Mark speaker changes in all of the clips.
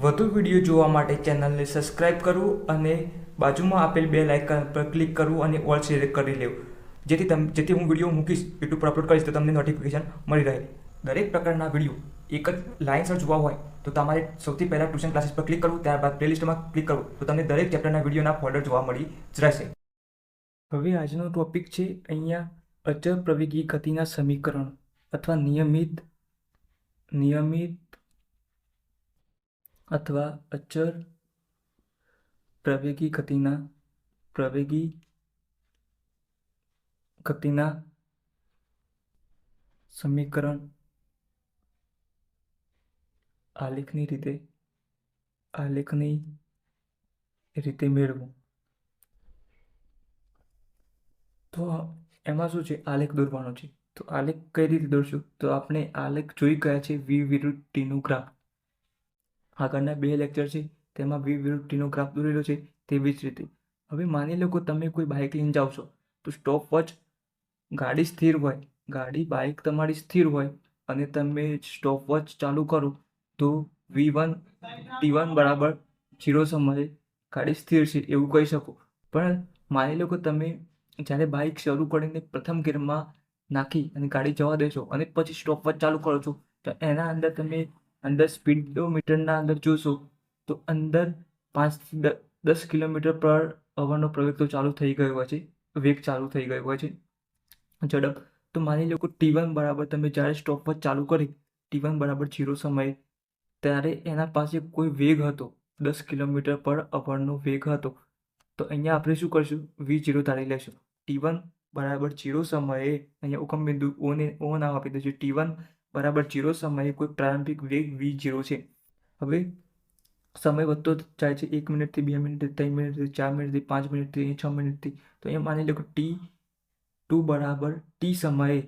Speaker 1: વધુ વિડીયો જોવા માટે ચેનલને સબસ્ક્રાઇબ કરવું અને બાજુમાં આપેલ બેલ આઇકન પર ક્લિક કરવું અને ઓલ સિલેક્ટ કરી લેવું, જેથી હું વિડીયો મૂકીશ યુટ્યુબ પર અપલોડ કરીશ તો તમને નોટિફિકેશન મળી રહે. દરેક પ્રકારના વિડીયો એક જ લાઇનસર જોવા હોય તો તમારે સૌથી પહેલાં ટ્યુશન ક્લાસીસ પર ક્લિક કરવું, ત્યારબાદ પ્લેલિસ્ટમાં ક્લિક કરવું તો તમને દરેક ચેપ્ટરના વિડીયોના ફોલ્ડર જોવા મળી જ રહેશે. હવે આજનો ટોપિક છે અહીંયા અચળ પ્રવેગી ગતિના સમીકરણ અથવા નિયમિત અથવા અચળ પ્રવેગી ગતિના સમીકરણ આલેખની રીતે મેળવો. તો એમાં શું છે, આલેખ દોરવાનો છે. તો આલેખ કઈ રીતે દોરશું? તો આપણે આલેખ જોઈ ગયા છે V વિરુદ્ધ Tનો ગ્રાફ. આગળના 2 લેક્ચર છે તેમાં V વિરુદ્ધ Tનો ગ્રાફ દોરેલો છે. તેવી જ રીતે હવે માની લો કે તમે કોઈ બાઇક લઈને જાઓ છો તો સ્ટોપ વોચ બાઇક તમારી સ્થિર હોય અને તમે સ્ટોપ વોચ ચાલુ કરો તો T1 બરાબર 0 સમયે ગાડી સ્થિર છે એવું કહી શકો. પણ માની લો કે તમે જ્યારે બાઇક શરૂ કરીને પ્રથમ ગિયરમાં નાખી અને ગાડી જવા દેશો અને પછી સ્ટોપ વોચ ચાલુ કરો છો તો એના અંદર તમે સ્પીડોમીટરના અંદર જોશો તો અંદર 5 થી 10 કિલોમીટર પર અવરનો પ્રવેગ તો ચાલુ થઈ ગયો હોય છે, વેગ ચાલુ થઈ ગયો હોય છે, ઝડપ. તો માની લો કે T1 બરાબર તમે જ્યારે સ્ટોપ વોચ ચાલુ કરી T1 બરાબર 0 સમયે ત્યારે એના પાસે કોઈ વેગ હતો, 10 કિલોમીટર પર અવરનો વેગ હતો. તો અહીંયા આપણે શું કરશું? V0 ધારી લેશું. T1 બરાબર 0 સમયે અહીંયા ઉગમ બિંદુ O નામ આપી દઈશું. T1 બરાબર 0 સમયે કોઈ પ્રારંભિક વેગ V0 છે. હવે સમય વધતો જાય છે 1 મિનિટથી 2 મિનિટથી 3 મિનિટથી 4 મિનિટથી 5 મિનિટથી 6 મિનિટથી. તો અહીંયા માની લો કે T2 બરાબર T સમયે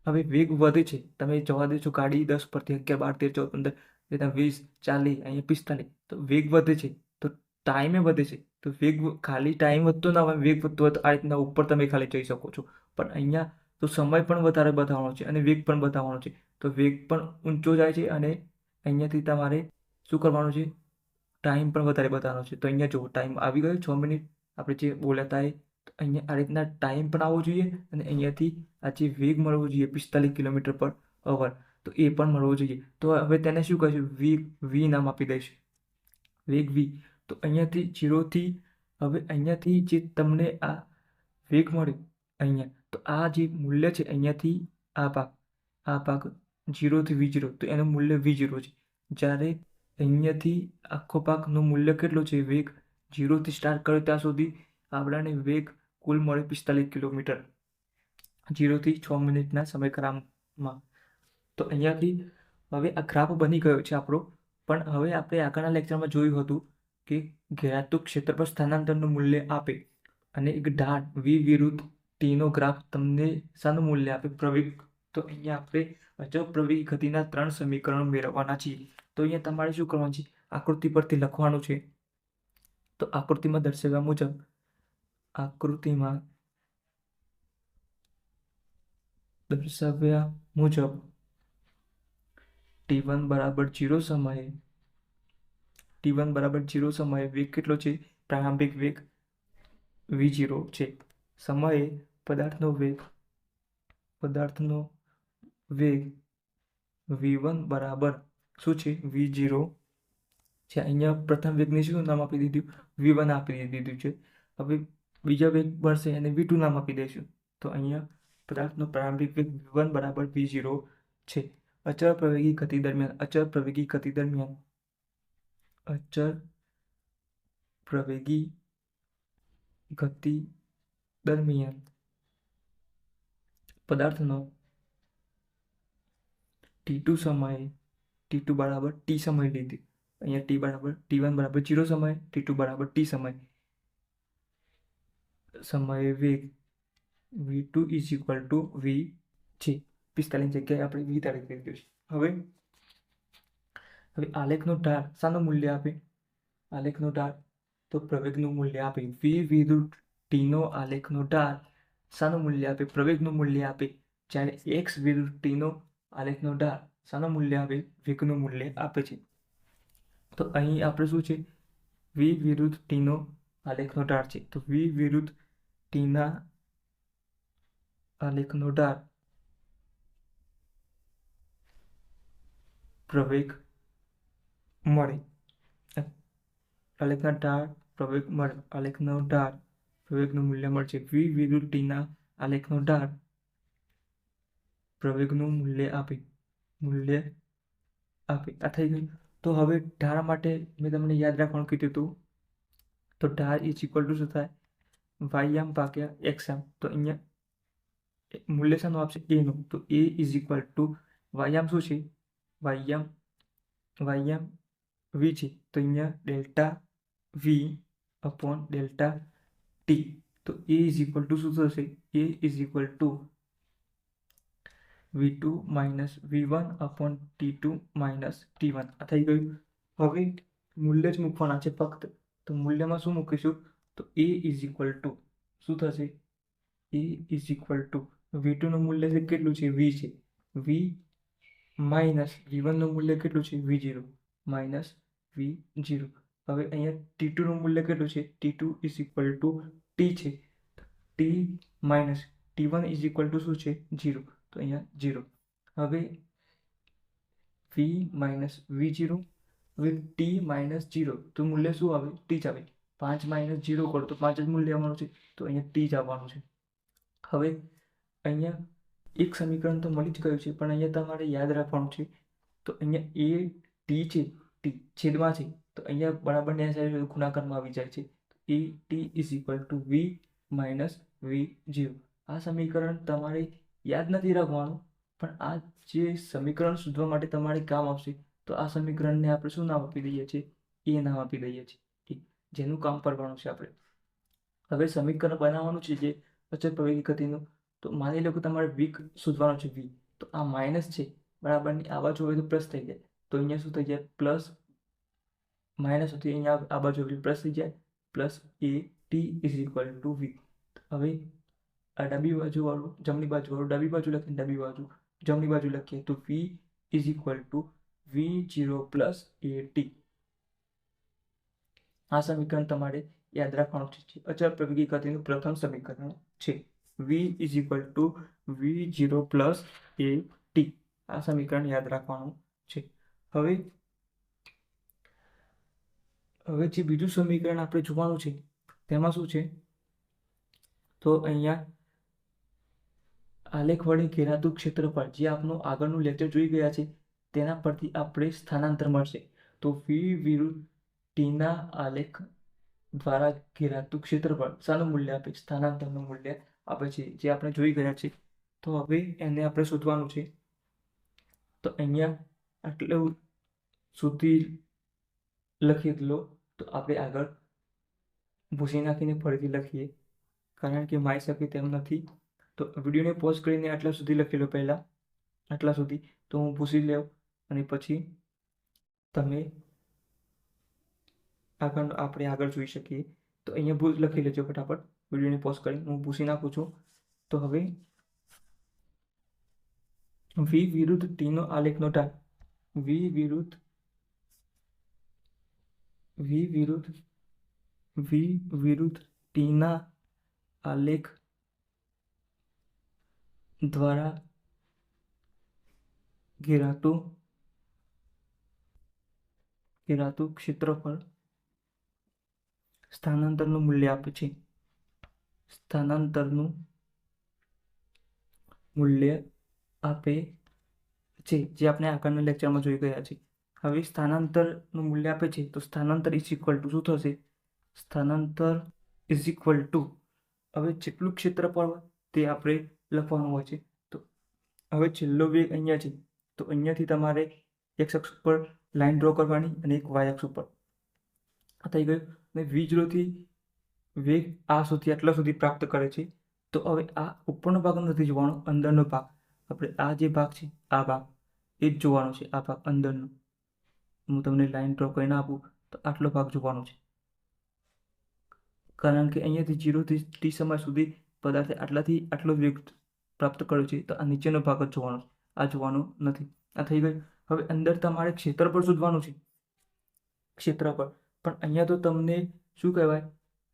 Speaker 1: હવે વેગ વધે છે. તમે જવા દેશો ગાડી 10 પરથી 11, 12, 13, 14, 15, 20, 40, અહીંયા 45. તો વેગ વધે છે તો ટાઈમે વધે છે. તો વેગ ખાલી ટાઈમ વધતો ના હોય, વેગ વધતો હોય તો આ રીતના ઉપર તમે ખાલી જઈ શકો છો. પણ અહીંયા તો સમય પણ વધારે બતાવવાનો છે અને વેગ પણ બતાવવાનો છે. તો વેગ પણ ઊંચો જાય છે અને અહીંયાથી તમારે શું કરવાનું છે? ટાઈમ પણ વધારે બતાવવાનો છે. તો અહીંયા જો ટાઈમ આવી ગયો 6 મિનિટ આપણે જે બોલ્યા હતા એ. તો અહીંયા આ રીતના ટાઈમ પણ આવવો જોઈએ અને અહીંયાથી આ જે વેગ મળવો જોઈએ 45 કિલોમીટર પર અવર, તો એ પણ મળવો જોઈએ. તો હવે તેને શું કહીશું? V નામ આપી દઈશું, વેગ V. તો અહીંયાથી 0 થી હવે અહીંયાથી જે તમને આ વેગ મળ્યો અહીંયા, તો આ જે મૂલ્ય છે અહીંયાથી આ ભાગ 0 થી V0, તો એનું મૂલ્ય V0 છે. જ્યારે અહીંયાથી આખો ભાગનું મૂલ્ય કેટલો છે? વેગ 0 થી સ્ટાર્ટ કર્યો ત્યાં સુધી આપણાને વેગ કુલ મળે 45 કિલોમીટર 0 થી 6 મિનિટના સમયગાળામાં. તો અહીંયાથી હવે આ ગ્રાફ બની ગયો છે આપણો. પણ હવે આપણે આગળના લેક્ચરમાં જોયું હતું કે ઘેરાતું ક્ષેત્રફળ સ્થાનાંતરનું મૂલ્ય આપે અને એક ઢાળ V વિરુદ્ધ Tનો ગ્રાફ તમને શાનું મૂલ્ય આપે? પ્રવેગ. તો અહીંયા આપણે અચળ પ્રવેગી ગતિના 3 સમીકરણો મેળવવાના છીએ. તો અહીંયા તમારે શું કરવાનું છે? આકૃતિ પરથી લખવાનું છે. તો આકૃતિમાં દર્શાવ્યા મુજબ T1 બરાબર 0 સમયે વેગ કેટલો છે? પ્રારંભિક વેગ V0 છે. સમયે પદાર્થનો વેગ V1 બરાબર શું છે? V0 છે. અહીંયા પ્રથમ વેગને શું નામ આપી દીધું? V1 આપી દીધું છે. હવે બીજા વેગ મળશે અને V2 નામ આપી દઈશું. તો અહીંયા પદાર્થનો પ્રારંભિક વેગ V1 બરાબર V0 છે. અચળ પ્રવેગી ગતિ દરમિયાન પદાર્થનો T2 બરાબર T સમય લીધી. અહીંયા T1 બરાબર 0 સમય, T2 બરાબર T સમયે વેગ V2 V છે. 45 જગ્યાએ આપણે V તારીખ લીધું છે. હવે આલેખનો ઢાળ શાનું મૂલ્ય આપે? આલેખનો ઢાળ તો પ્રવેગનું મૂલ્ય આપે. V વિરુદ્ધ Tનો આલેખનો ઢાળ શાનું મૂલ્ય આપે? પ્રવેગનું મૂલ્ય આપે. જ્યારે X વિરુદ્ધ Tનો આલેખનો ઢાળ શાનું મૂલ્ય આપે? વેગનું મૂલ્ય આપે છે. તો અહીં આપણે શું છે, વી વિરુદ્ધ ટીનો આલેખનો ઢાળ છે. તો વી વિરુદ્ધ ટીના આલેખનો ઢાળ પ્રવેગ મળે. આલેખના ઢાળ પ્રવેગ મળે. આલેખનો ઢાળ પ્રવેગનું મૂલ્ય મળશે. વી વિરુદ્ધ ટીના આલેખનો ઢાળ પ્રવેગનું મૂલ્ય આપે. આ થઈ ગયું. તો હવે ઢાળ માટે મેં તમને યાદ રાખવાનું કીધું હતું. તો ઢાળ ઇઝ ઇક્વલ ટુ શું થાય, વાયમ ભાગ્યા એક્સમ. તો અહીંયા મૂલ્ય શાનું આપશે, એનું. તો એ ઇઝ ઇક્વલ ટુ વાયમ શું છે, વાયમ વી છે. તો અહીંયા delta V upon delta T. તો એ ઇઝ ઇક્વલ ટુ શું થશે, A is equal to V2 minus V1 upon T2 minus T1. આ થઈ ગયું. હવે મૂલ્ય જ મૂકવાના છે ફક્ત. તો મૂલ્યમાં શું મૂકીશું, તો એ ઇઝ ઇક્વલ ટુ શું થશે, A is equal to V2 નું મૂલ્ય છે કેટલું છે, V છે. V માઇનસ V1 નું મૂલ્ય કેટલું છે, V0 માઇનસ V0. હવે અહીંયા T2 નું મૂલ્ય કેટલું છે, T2 is equal two T છે. T minus T1 is equal to શું છે, 0. તો અહીંયા 0. હવે V માઇનસ V0 હવે T માઇનસ 0. તો મૂલ્ય શું આવે, T જ આવે. 5 માઇનસ 0 કરો તો 5 જ મૂલ્ય આવવાનું છે. તો અહીંયા T જ આવવાનું છે. હવે અહીંયા એક સમીકરણ તો મળી જ ગયું છે, પણ અહીંયા તમારે યાદ રાખવાનું છે. તો અહીંયા એ ટી છે, ટી છેદમાં છે. તો અહીંયા બરાબરની સાઈડ ગુણાકારમાં આવી જાય છે. A T is equal to v minus V0. આ સમીકરણ તમારે યાદ નથી રાખવાનું, પણ આ જે સમીકરણ શોધવા માટે તમારે કામ આવશે. તો આ સમીકરણને આપણે શું નામ આપી દઈએ છીએ, એ નામ આપી દઈએ છીએ. ઠીક, જેનું કામ કરવાનું છે આપણે. હવે સમીકરણ બનાવવાનું છે જે અચળ પ્રવેગી ગતિનું. તો માની લો કે તમારે વી શોધવાનો છે, વી. તો આ માઇનસ છે બરાબરની આ બાજુ હોય તો પ્લસ થઈ જાય. તો અહીંયા શું થઈ જાય, પ્લસ માઇનસ હતી, અહીંયા આ બાજુ પ્લસ થઈ જાય. Plus A T is equal to V. હવે આ ડાબી બાજુ વાળું જમણી બાજુ વાળું ડાબી બાજુ લખીએ, ડાબી બાજુ જમણી બાજુ લખીએ. તો v is equal to V0 plus A t. આ સમીકરણ તમારે યાદ રાખવાનું છે. અચળ પ્રવેગી ગતિનું પ્રથમ સમીકરણ છે. V is equal to V0 plus A t. આ સમીકરણ યાદ રાખવાનું છે. હવે જે બીજું સમીકરણ આપણે જોવાનું છે તેમાં શું છે, તો અહીંયા આલેખ વડે ઘેરાતું ક્ષેત્રફળ, જે આપણું આગળનું લેક્ચર જોઈ ગયા છે તેના પરથી આપણે સ્થાનાંતર મળશે. તો V વિરુદ્ધ ટીના આલેખ દ્વારા ઘેરાતું ક્ષેત્રફળ શાનું મૂલ્ય આપે, સ્થાનાંતરનું મૂલ્ય આપે છે, જે આપણે જોઈ ગયા છે. તો હવે એને આપણે શોધવાનું છે. તો અહીંયા આટલું સુધી લખી લો. તો આપણે આગળ ભૂસી નાખીને ફરીથી લખીએ, કારણ કે મારી શકે તેમ નથી. તો વિડીયોને પોઝ કરીને આટલા સુધી લખી લો, પહેલાં આટલા સુધી. તો હું ભૂસી લઉં અને પછી તમે આપણે આગળ જોઈ શકીએ. તો અહીંયા ભૂલ લખી લેજો ફટાફટ. વિડીયોને પોઝ કરી હું ભૂસી નાખું છું. તો હવે વી વિરુદ્ધ ટીનો આલેખનો ઢાળ, વી વિરુદ્ધ ટીના આલેખ દ્વારા ઘેરાતું ક્ષેત્રફળ સ્થાનાંતરનું મૂલ્ય આપે છે. સ્થાનાંતરનું મૂલ્ય આપે છે, જે આપણે આગળના લેક્ચરમાં જોઈ ગયા છે. હવે સ્થાનાંતરનું મૂલ્ય આપે છે. તો સ્થાનાંતર ઇઝ ઇક્વલ ટુ શું થશે, સ્થાનાંતર ઇઝ ઇક્વલ ટુ હવે જેટલું ક્ષેત્રફળ તે આપણે લખવાનું હોય છે. તો હવે છેલ્લો વેગ અહીંયા છે. તો અહીંયાથી તમારે એક્સ અક્ષ ઉપર લાઈન ડ્રો કરવાની અને એક વાય અક્ષ ઉપર. આ થઈ ગયું. અને V0 થી વેગ આ સુધી આટલા સુધી પ્રાપ્ત કરે છે. તો હવે આ ઉપરનો ભાગ નથી જોવાનો, અંદરનો ભાગ. આપણે આ જે ભાગ છે આ ભાગ એ જ જોવાનો છે. આ ભાગ અંદરનો હું તમને લાઈન ડ્રો કરીને આપું તો આટલો ભાગ જોવાનો છે, કારણ કે અહીંયાથી 0 થી T સમય સુધી પદાર્થે આટલાથી આટલો વેગ પ્રાપ્ત કર્યો છે. તો આ નીચેનો ભાગ જ જોવાનો છે, આ જોવાનો નથી. આ થઈ ગયું. હવે અંદર તમારે ક્ષેત્રફળ શોધવાનું છે. ક્ષેત્રફળ. પણ અહીંયા તો તમને શું કહેવાય,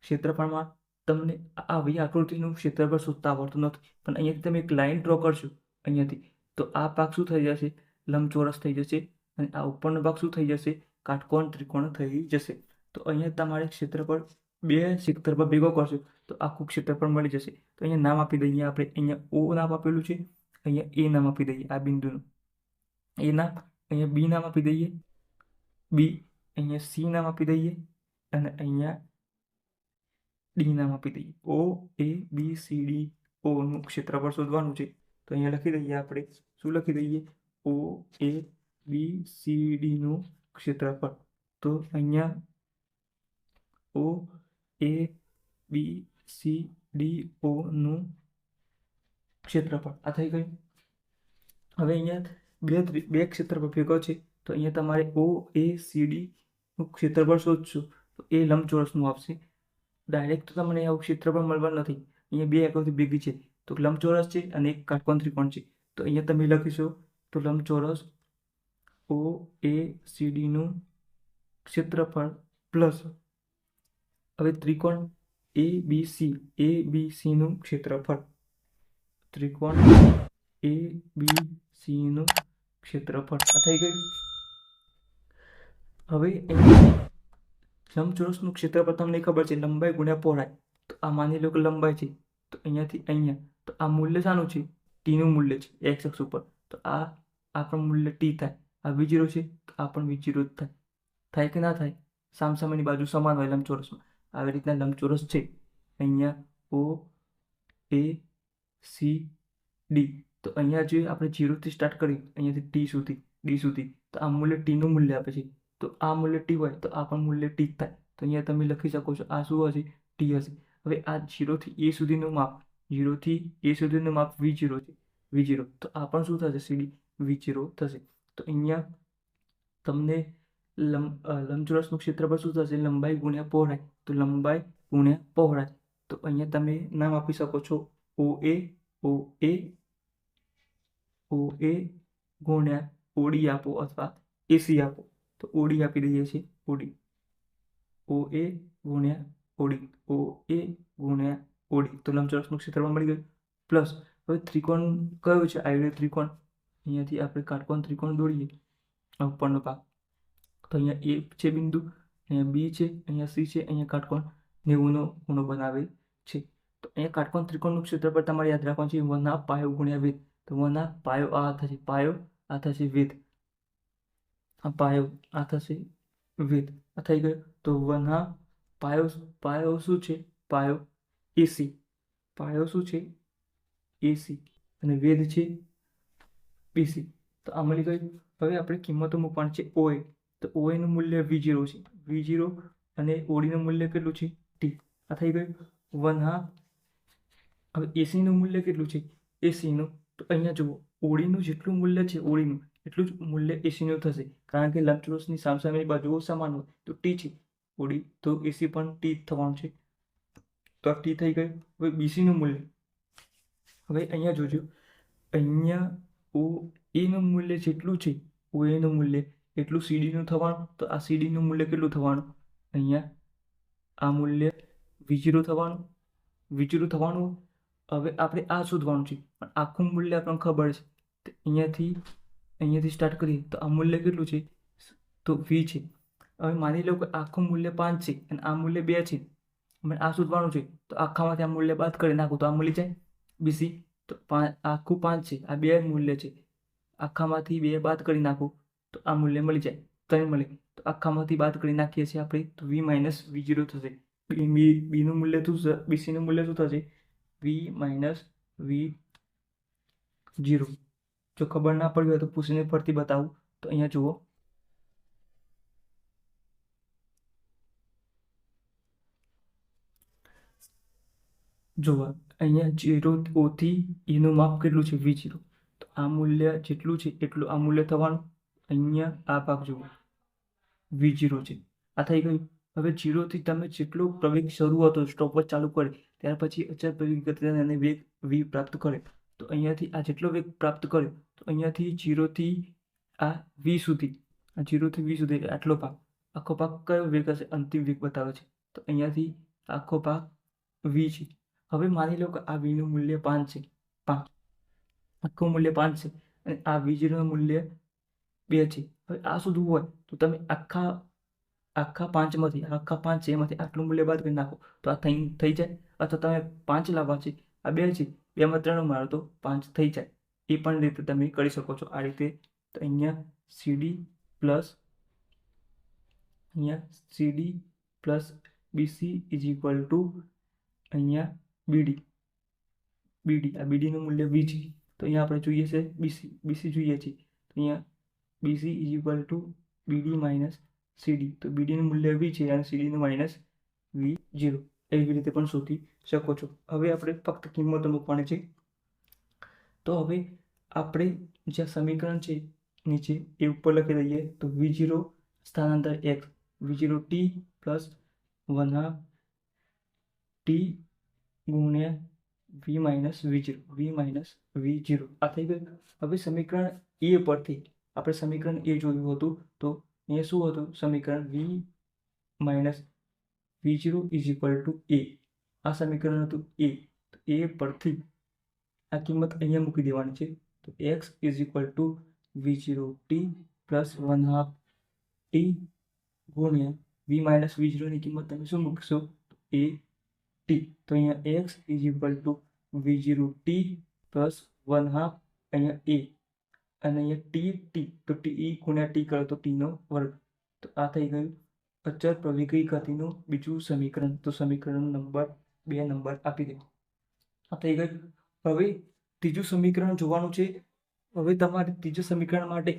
Speaker 1: ક્ષેત્રફળમાં તમને આવી આકૃતિનું ક્ષેત્રફળ શોધતા આવડતું નથી. પણ અહીંયાથી તમે એક લાઈન ડ્રો કરશો અહીંયાથી, તો આ ભાગ શું થઈ જશે, લંબચોરસ થઈ જશે. અને આ ઉપરનો ભાગ શું થઈ જશે, કાટકોણ ત્રિકોણ થઈ જશે. તો અહીંયા તમારે ક્ષેત્રફળ, બે ક્ષેત્રફળ ભેગો કરશો તો આખું ક્ષેત્રફળ મળી જશે. તો અહીંયા નામ આપી દઈએ આપણે. અહીંયા ઓ નામ આપેલું છે, અહીંયા એ નામ આપી દઈએ આ બિંદુનું. એ નામ, અહીંયા બી નામ આપી દઈએ બી, અહીંયા સી નામ આપી દઈએ અને અહીંયા ડી નામ આપી દઈએ. ઓ એ બી સી ડી ઓનું ક્ષેત્રફળ શોધવાનું છે. તો અહીંયા લખી દઈએ આપણે, શું લખી દઈએ, ઓ એ બી સી ડીનું ક્ષેત્રફળ. તો અહીંયા ઓ એ બી સી ડી ઓનું ક્ષેત્રફળ આ થઈ ગયું. હવે અહીંયા બે ક્ષેત્રફળ ભેગો છે, તો અહીંયા તમારે ઓ એ સી ડીનું ક્ષેત્રફળ શોધશો તો એ લંબચોરસનું આવશે. ડાયરેક્ટ તો તમને આવું ક્ષેત્રફળ મળવાનું નથી. અહીંયા બે આકૃતિ ભેગી છે, તો લંબચોરસ છે અને એક કાટકોણ ત્રિકોણ છે. તો અહીંયા તમે લખીશો તો લંબચોરસ ઓ એ સી ડીનું ક્ષેત્રફળ પ્લસ હવે ત્રિકોણ એ બી સીનું ક્ષેત્રફળ. ત્રિકોણ એ બી સીનું ક્ષેત્રફળ આ થઈ ગયું. હવે લંબચોરસનું ક્ષેત્રફળ તમને ખબર છે, લંબાઈ ગુણ્યા પહોળાઈ. તો આ માની લો કે લંબાઈ છે, તો અહીંયાથી અહીંયા, તો આ મૂલ્ય શાનું છે, ટીનું મૂલ્ય છે એક્સ અક્ષ ઉપર. તો આ પણ મૂલ્ય ટી થાય. આ V0 છે તો આ પણ V0 જ થાય. થાય કે ના થાય, સામસામેની બાજુ સમાન હોય લંબચોરસમાં. આવી રીતના લંબચોરસ છે. અહીંયા ઓ એ સી ડી, તો અહીંયા જે આપણે 0 થી સ્ટાર્ટ કરી અહીંયાથી ટી સુધી, ડી સુધી, તો આ મૂલ્ય ટીનું મૂલ્ય આપે છે. તો આ મૂલ્ય ટી હોય તો આ પણ મૂલ્ય ટી થાય. તો અહીંયા તમે લખી શકો છો આ શું હશે, ટી હશે. હવે આ 0 થી એ સુધીનું માપ, 0 થી એ સુધીનું માપ V0 છે, V0, તો આ પણ શું થશે, સીડી V0 થશે. તો અહીંયા તમને લંબચોરસનું ક્ષેત્રફળ શું થશે, લંબાઈ ગુણ્યા પહોળાઈ. તો લંબાઈ ગુણ્યા પહોળાઈ. તો અહીંયા તમે નામ આપી શકો છો ઓ એ ગુણ્યા ઓડી આપો અથવા એસી આપો. તો ઓડી આપી દઈએ છીએ, ઓડી, ઓ એ ગુણ્યા ઓડી, ઓ એ ગુણ્યા ઓડી. તો લંબચોરસનું ક્ષેત્રફળ મળી ગયું. પ્લસ હવે ત્રિકોણ કયો છે, આઈડિયલ ત્રિકોણ. અહીંયાથી આપણે કાટકોણ ત્રિકોણ દોરીએ ઉપરનો ભાગ. તો અહીંયા એ છે બિંદુ, અહીંયા બી છે, અહીંયા સી છે, અહીંયા કાટકોણ 90નો ખૂણો બનાવે છે. તો અહીંયા કાટકોણ ત્રિકોણનું ક્ષેત્રફળ તમારે યાદ રાખવાનું છે 1/2 પાયો ગુણ્યા વેધ. તો 1/2 પાયો આ થશે, પાયો આ થશે વેધ, આ પાયો આ થશે વેધ, આ થઈ ગયો. તો 1/2 પાયો શું છે, પાયો એસી, પાયો શું છે, એસી, અને વેધ છે બીસી. તો આ મળી ગયું. હવે આપણે કિંમતો મૂકવાની છે ઓએ. તો ઓએ નું મૂલ્ય V0 છે, V0, અને ઓડીનું મૂલ્ય કેટલું છે, ટી. આ થઈ ગયું 1/2. હવે એસીનું મૂલ્ય કેટલું છે, એસીનું, તો અહીંયા જુઓ ઓડીનું જેટલું મૂલ્ય છે, ઓડીનું એટલું જ મૂલ્ય એસીનું થશે. કારણ કે લંબચોરસની સામસામેની બાજુઓ સમાન હોય તો ટી છે ઓડી, તો એસી પણ ટી થવાનું છે. તો આ ટી થઈ ગયું. હવે બીસીનું મૂલ્ય, હવે અહીંયા જોજો, અહીંયા ઓ એનું મૂલ્ય જેટલું છે, ઓ એનું મૂલ્ય એટલું સીડીનું થવાનું. તો આ સીડીનું મૂલ્ય કેટલું થવાનું, અહીંયા આ મૂલ્ય V0 થવાનું, V0 થવાનું. હવે આપણે આ શોધવાનું છે, પણ આખું મૂલ્ય આપણને ખબર છે. તો અહીંયાથી સ્ટાર્ટ કરીએ તો આ મૂલ્ય કેટલું છે, તો V છે. હવે માની લો કે આખું મૂલ્ય 5 છે અને આ મૂલ્ય 2 છે. મને આ શોધવાનું છે, તો આખામાંથી આ મૂલ્ય બાદ કરી નાખું તો આ મળી જાય બીસી. તો આખું 5 છે, આ 2 મૂલ્ય છે, આખામાંથી 2 બાદ કરી નાખું તો આ મૂલ્ય મળી જાય, 3 મળે. તો આખામાંથી બાદ કરી નાખીએ છીએ આપણે તો V - V0 થશે. બીનું મૂલ્ય શું, બીસીનું મૂલ્ય શું થશે, V - V0. જો ખબર ના પડી હોય તો પૂછીને ફરતી બતાવું. તો અહીંયા જુઓ, અહીંયા 0 થી એનું માપ કેટલું છે, V0. તો આ મૂલ્ય જેટલું છે એટલું આ મૂલ્ય થવાનું. અહીંયા આ ભાગ જુઓ V0 છે, આ થઈ ગયું. હવે 0 થી તમે જેટલો પ્રવેગ શરૂ હતો, સ્ટોપવોચ ચાલુ કરે, ત્યાર પછી અચળ પ્રવેગ ગતિ અને વેગ V પ્રાપ્ત કરે. તો અહીંયાથી આ જેટલો વેગ પ્રાપ્ત કર્યો, તો અહીંયાથી 0 થી આ V સુધી, આ 0 થી V સુધી આટલો ભાગ, આખો ભાગ કયો વેગ હશે? અંતિમ વેગ બતાવે છે. તો અહીંયાથી આખો ભાગ v છે. હવે માની લો કે આ v નું મૂલ્ય 5 છે, 5 આખું મૂલ્ય 5 છે અને આ v0 નું મૂલ્ય 2 છે. હવે આ શોધવું હોય તો તમે આખા આખા 5માંથી આખા 5 છે એમાંથી આટલું મૂલ્ય બાદ કરી નાખો તો આ થઈ જાય. અથવા તમે 5 લાવવા છે, આ 2 છે, 2માં 3 મારો તો 5 થઈ જાય. એ પણ રીતે તમે કરી શકો છો આ રીતે. તો અહીંયા CD plus BC is equal two અહીંયા BD. આ BD નું મૂલ્ય V છે. તો અહીંયા આપણે જોઈએ છે BC જોઈએ છે. તો અહીંયા BC is equal two BD minus CD. તો BD નું મૂલ્ય V છે અને CD નું માઇનસ V0. એવી રીતે પણ શોધી શકો છો. હવે આપણે ફક્ત કિંમતો મૂકવાની છે. તો હવે આપણે જે સમીકરણ છે નીચે એ ઉપર લખી દઈએ. તો V0 સ્થાનાંતર x, V0t પ્લસ 1/2 t ગુણ્યા V માઇનસ V0 આ થઈ ગયું. હવે સમીકરણ એ પરથી આપણે સમીકરણ એ જોયું હતું. તો અહીંયા શું હતું? સમીકરણ V minus V0 is equal two a. આ સમીકરણ હતું એ. તો એ પરથી આ કિંમત અહીંયા મૂકી દેવાની છે. તો x is equal two V0t plus 1/2 t ગુણ્યા V માઇનસ V0 ની કિંમત તમે શું મૂકશો? a t. તો અહીંયા x is equal two V0t plus 1/2 અહીંયા a અને અહીંયા t. તો t ગુણ્યા t કરો તો t નો વર્ગ. તો આ થઈ ગયું અચળ પ્રવેગી ગતિનું બીજું સમીકરણ. તો સમીકરણ નંબર 2 નંબર આપી દે. આ થઈ ગયું. હવે ત્રીજું સમીકરણ જોવાનું છે. હવે તમારે ત્રીજું સમીકરણ માટે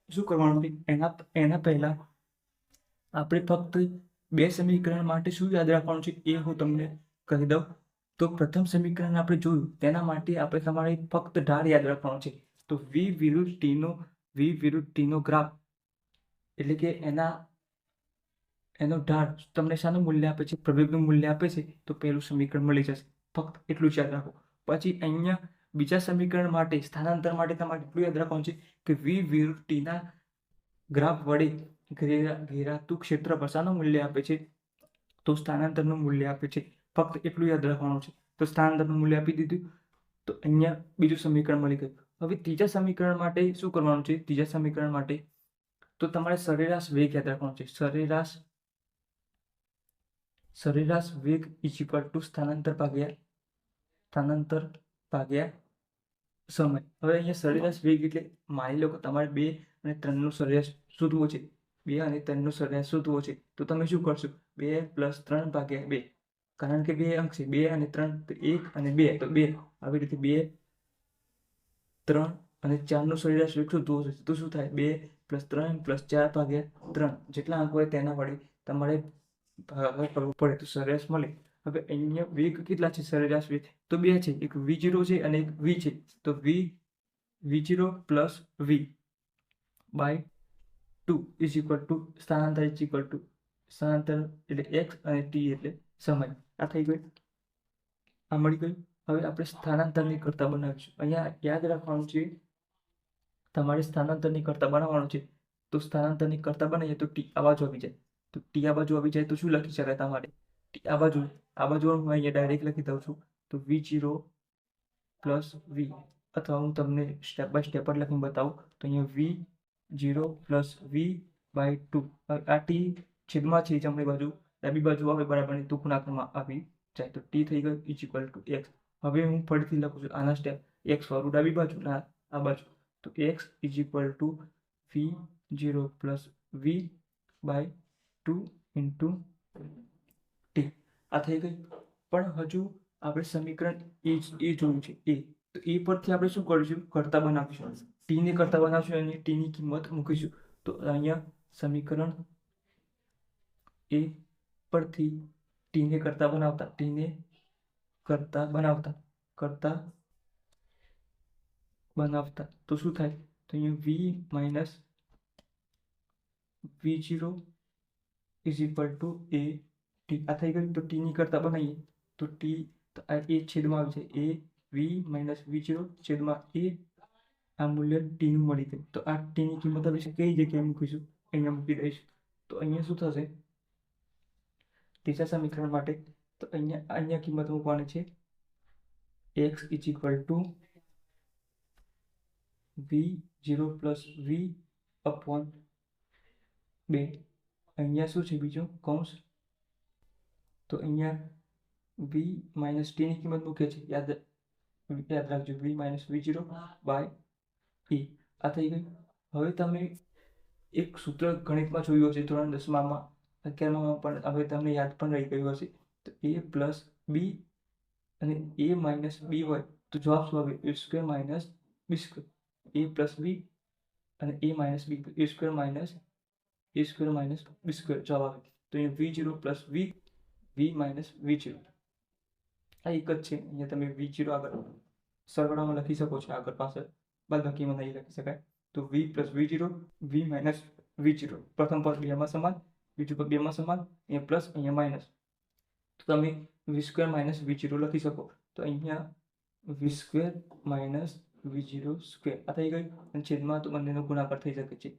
Speaker 1: શું કરવાનું છે? એના પહેલા આપણે ફક્ત 2 સમીકરણ માટે શું યાદ રાખવાનું છે એ હું તમને કહી દઉં. તો પ્રથમ સમીકરણ આપણે જોયું તેના માટે આપણે તમારે ફક્ત ઢાળ યાદ રાખવાનો છે. તો V વિરુદ્ધ t નો ગ્રાફ એટલે કે એનો ઢાળ તમને શાનું મૂલ્ય આપે છે? પ્રવેગનું મૂલ્ય આપે છે. તો પહેલું સમીકરણ મળી જશે. ફક્ત એટલું જ યાદ રાખો. પછી અહીંયા બીજા સમીકરણ માટે સ્થાનાંતર માટે તમારે એટલું યાદ રાખવાનું છે કે V વિરુદ્ધ t ના ગ્રાફ વડે ઘેરાતું ક્ષેત્રફળ શાનું મૂલ્ય આપે છે? તો સ્થાનાંતરનું મૂલ્ય આપે છે. ફક્ત એટલું યાદ રાખવાનું છે. તો સ્થાનાંતરનું મૂલ્ય આપી દીધું. તો અહીંયા બીજું સમીકરણ મળી ગયું. હવે ત્રીજા સમીકરણ માટે શું કરવાનું છે? ત્રીજા સમીકરણ માટે તો તમારે સરેરાશ વેગ યાદ રાખવાનો છે. સરેરાશ વેગ ઇઝ ઇક્વલ ટુ સ્થાનાંતર ભાગ્યા સમય. હવે અહીંયા સરેરાશ વેગ એટલે માની લો કે તમારે 2 અને 3 નું સરેરાશ શોધવો છે. 2 અને 3 નું સરેરાશ શોધવો છે. તો તમે શું કરશો? 2 + 3 ભાગ્યા 2. કારણ કે 2 અંક છે. 2 અને 3 તો 1 અને 2 તો 2. આવી રીતે 2, 3 અને 4 નું સરેરાશ વેગ શોધવો છે. તો શું થાય? 2 + 3 + 4 ભાગ્યા 3. જેટલા અંક હોય તેના વડે તમારે ભાગાકાર કરવો પડે તો સરેરાશ મળે. હવે અહીંયા વેગ કેટલા છે? સરેરાશ વેગ તો 2 છે. એક V0 છે અને એક V છે. તો V0 plus V by 2 is equal to સ્થાનાંતર એટલે x અને t એટલે સમય. આ થઈ ગયું. આ મળી ગયું. હવે આપણે સ્થાનાંતરની કરતા બનાવીશું. અહીંયા યાદ રાખવાનું છે તમારે સ્થાનાંતરની કરતા બનાવવાનું છે. તો સ્થાનાંતરની કરતા બનાવીએ તો t આ બાજુ આવી જાય. તો t આ બાજુ આવી જાય તો શું લખી શકાય તમારે? t આ બાજુ હું અહીંયા ડાયરેક્ટ લખી દઉં છું. તો V0 પ્લસ V અથવા હું તમને સ્ટેપ બાય સ્ટેપ જ લખીને બતાવું. તો અહીંયા V0 પ્લસ V બાય 2. આ t છેદમાં છે જમણી બાજુ, ડાબી બાજુ આવે બરાબરની તો ગુણાકારમાં આવી જાય. તો t થઈ ગયું ઇઝ ઇક્વલ ટુ x. હવે હું ફરીથી લખું છું આના સ્ટેપ. x વાળું ડાબી બાજુ ના આ બાજુ. તો x is equal to V0 plus V by 2 into t. આ થઈ ગયું. પણ હજુ આપણે સમીકરણ એ જોયું છે એ. તો એ પરથી આપણે શું કરીશું? કરતા બનાવીશું. t ને કરતા બનાવશું અને t ની કિંમત મૂકીશું. તો અહીંયા સમીકરણ એ પરથી t ને કરતા બનાવતા તો શું થાય? તો અહીંયા V minus V0 is equal two a t. આ થઈ ગયું. તો t ની કરતા બનાવીએ તો t એ છેદમાં આવી જાય. a V માઇનસ V0 છેદમાં a. આ મૂલ્ય t નું મળી ગયું. તો આ t ની કિંમત હવે કઈ જગ્યાએ મૂકીશું? અહીંયા મૂકી દઈશું. તો અહીંયા શું થશે ત્રીજા સમીકરણ માટે? તો અહીંયા કિંમત મૂકવાની છે x is equal to v0 plus v upon 2. અહીંયા શું છે બીજું કૌંસ? તો અહીંયા v માઇનસ t ની કિંમત મૂકે છે, યાદ રાખજો, v minus v0 by e. આ થઈ ગયું. હવે તમે એક સૂત્ર ગણિતમાં જોયું હશે ધોરણ 10માં, 11માં પણ, હવે તમને યાદ પણ રહી ગયું હશે. તો a પ્લસ b અને a માઇનસ b હોય તો જવાબ શું આવે? a square minus b square. a plus b અને a minus b, a square minus b square જવાબ આવે. તો અહીંયા v0 plus v minus v0 આ એક જ છે. અહીંયા તમે v0 આગળ સરવાળામાં લખી શકો છો, આગળ પાછળ બાદબાકીમાં નહીં લખી શકાય. તો v plus v0, v minus v0, પ્રથમ પદ બેમાં સમાન, બીજું પદ બેમાં સમાન, અહીંયા પ્લસ અહીંયા માઇનસ. તો તમે v સ્ક્વેર માઇનસ v0 લખી શકો. તો અહીંયા v square minus v0 square આ થઈ ગયું, અને છેદમાં તો બંનેનો ગુણાકાર થઈ શકે છે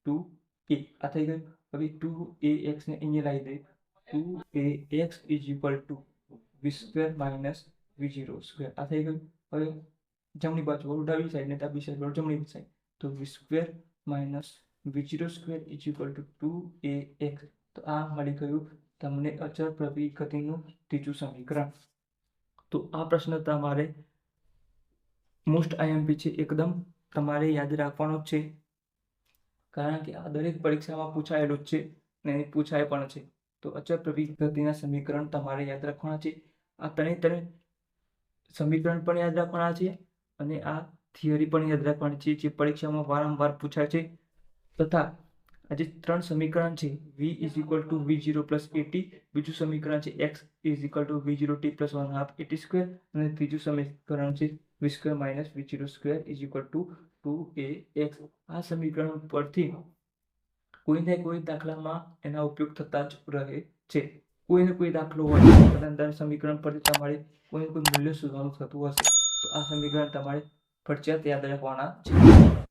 Speaker 1: 2a. આ થઈ ગયું. હવે 2ax ને અહીંયા લાવી દઈએ. 2ax is equal two v square minus v0 square આ થઈ ગયું. હવે જમણી બાજુ ડાબી સાઈડ ને ડાબી સાઈડ જમણી સાઈડ. તો v square minus v0 square is equal two 2ax. તો આ મળી ગયું તમને અચળ પ્રવેગી ગતિનું ત્રીજું સમીકરણ. તો આ પ્રશ્ન તમારે મોસ્ટ આઈએમપી છે, એકદમ તમારે યાદ રાખવાનો જ છે, કારણ કે આ દરેક પરીક્ષામાં પૂછાયેલું જ છે અને પૂછાય પણ છે. તો અચળ પ્રવેગી ગતિના સમીકરણ તમારે યાદ રાખવાના છે. આ ત્રણે સમીકરણ પણ યાદ રાખવાના છે અને આ થિયરી પણ યાદ રાખવાની છે, જે પરીક્ષામાં વારંવાર પૂછાય છે. તથા આ જે ત્રણ સમીકરણ છે, v is equal to v0 plus at, બીજું સમીકરણ છે x is equal two v0t plus 1/2 at square, અને ત્રીજું સમીકરણ છે v square minus v0 square is equal two 2ax. આ સમીકરણ પરથી કોઈને કોઈ દાખલામાં એના ઉપયોગ થતા જ રહે છે. કોઈને કોઈ દાખલો હોય અંદર સમીકરણ પરથી તમારે કોઈને કોઈ મૂલ્ય શોધવાનું થતું હશે, તો આ સમીકરણ તમારે ફરજિયાત યાદ રાખવાના છે.